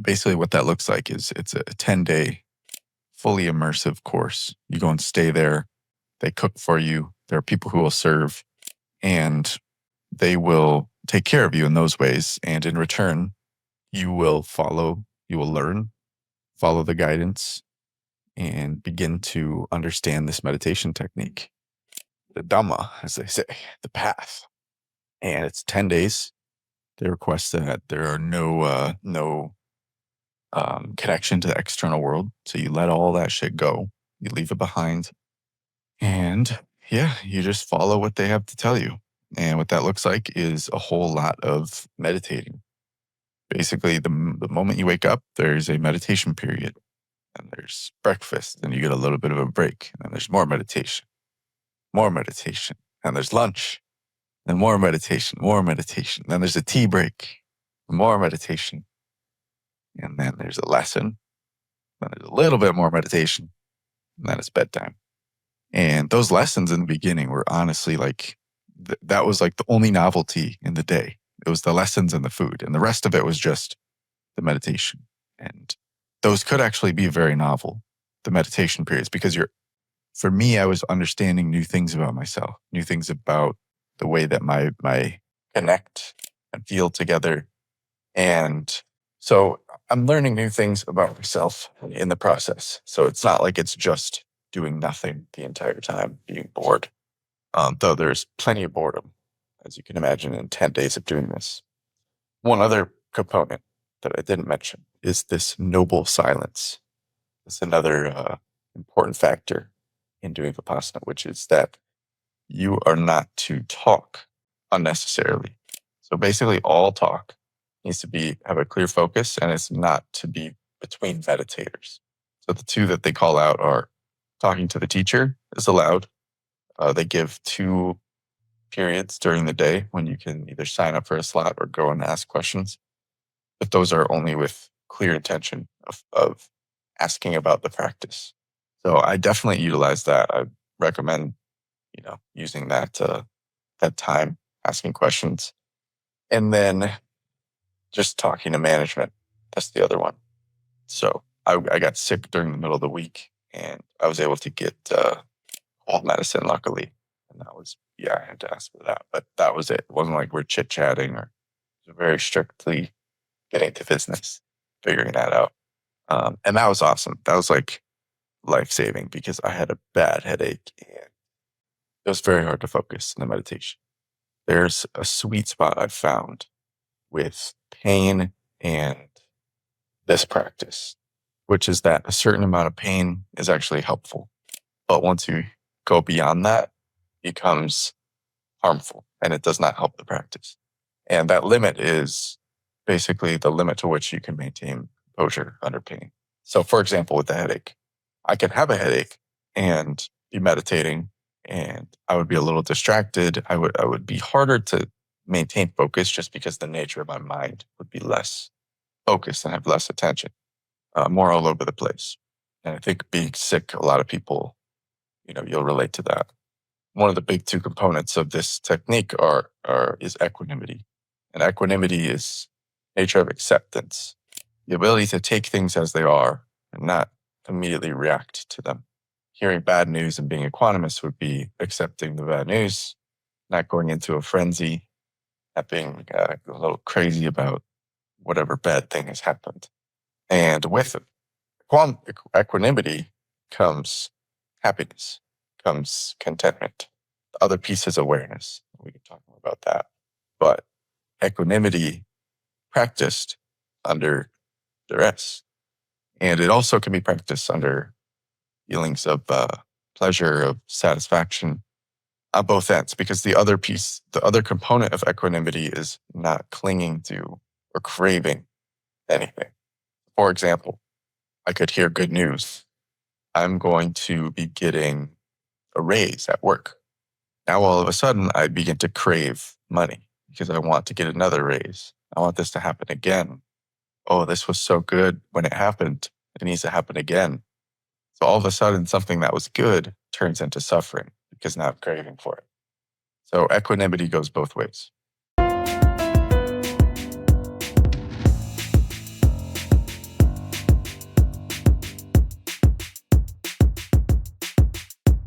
basically what that looks like is it's a 10-day fully immersive course. You go and stay there. They cook for you. There are people who will serve, and they will take care of you in those ways. And in return, you will learn, follow the guidance, and begin to understand this meditation technique. The Dhamma, as they say, the path. And it's 10 days. They request that there are no connection to the external world. So you let all that shit go. You leave it behind. And yeah, you just follow what they have to tell you. And what that looks like is a whole lot of meditating. Basically, the moment you wake up, there's a meditation period. And there's breakfast, and you get a little bit of a break. And then there's more meditation. And there's lunch. Then more meditation. Then there's a tea break. More meditation. And then there's a lesson. Then there's a little bit more meditation. And then it's bedtime. And those lessons in the beginning were honestly like, that was like the only novelty in the day. It was the lessons and the food. And the rest of it was just the meditation. And those could actually be very novel, the meditation periods, because for me, I was understanding new things about myself, new things about the way that my connect and feel together. And so I'm learning new things about myself in the process. So it's not like it's just doing nothing the entire time, being bored. Though there's plenty of boredom, as you can imagine, in 10 days of doing this. One other component that I didn't mention is this noble silence. It's another important factor in doing Vipassana, which is that you are not to talk unnecessarily. So basically all talk needs to have a clear focus, and it's not to be between meditators. So the two that they call out are talking to the teacher is allowed. They give 2 periods during the day when you can either sign up for a slot or go and ask questions. But those are only with clear intention of asking about the practice. So I definitely utilize that. I recommend, using that time, asking questions. And then just talking to management. That's the other one. So I got sick during the middle of the week, and I was able to get cold medicine, luckily. And that was, I had to ask for that. But that was it. It wasn't like we're chit-chatting, or it was very strictly getting to business, figuring that out. And that was awesome. That was like life-saving, because I had a bad headache, and it was very hard to focus in the meditation. There's a sweet spot I've found with pain and this practice, which is that a certain amount of pain is actually helpful. But once you go beyond that, it becomes harmful, and it does not help the practice. And that limit is basically the limit to which you can maintain composure under pain. So for example, with the headache, I could have a headache and be meditating, and I would be a little distracted. I would be harder to maintain focus, just because the nature of my mind would be less focused and have less attention, more all over the place. And I think being sick, a lot of people, you'll relate to that. One of the big 2 components of this technique is equanimity. And equanimity is nature of acceptance, the ability to take things as they are and not immediately react to them. Hearing bad news and being equanimous would be accepting the bad news, not going into a frenzy, not being a little crazy about whatever bad thing has happened. And with equanimity comes happiness, comes contentment. The other piece is awareness. We can talk more about that. But equanimity practiced under duress. And it also can be practiced under feelings of pleasure, of satisfaction on both ends, because the other component of equanimity is not clinging to or craving anything. For example, I could hear good news. I'm going to be getting a raise at work. Now, all of a sudden, I begin to crave money because I want to get another raise. I want this to happen again. Oh, this was so good when it happened. It needs to happen again. So all of a sudden, something that was good turns into suffering because now I'm craving for it. So equanimity goes both ways.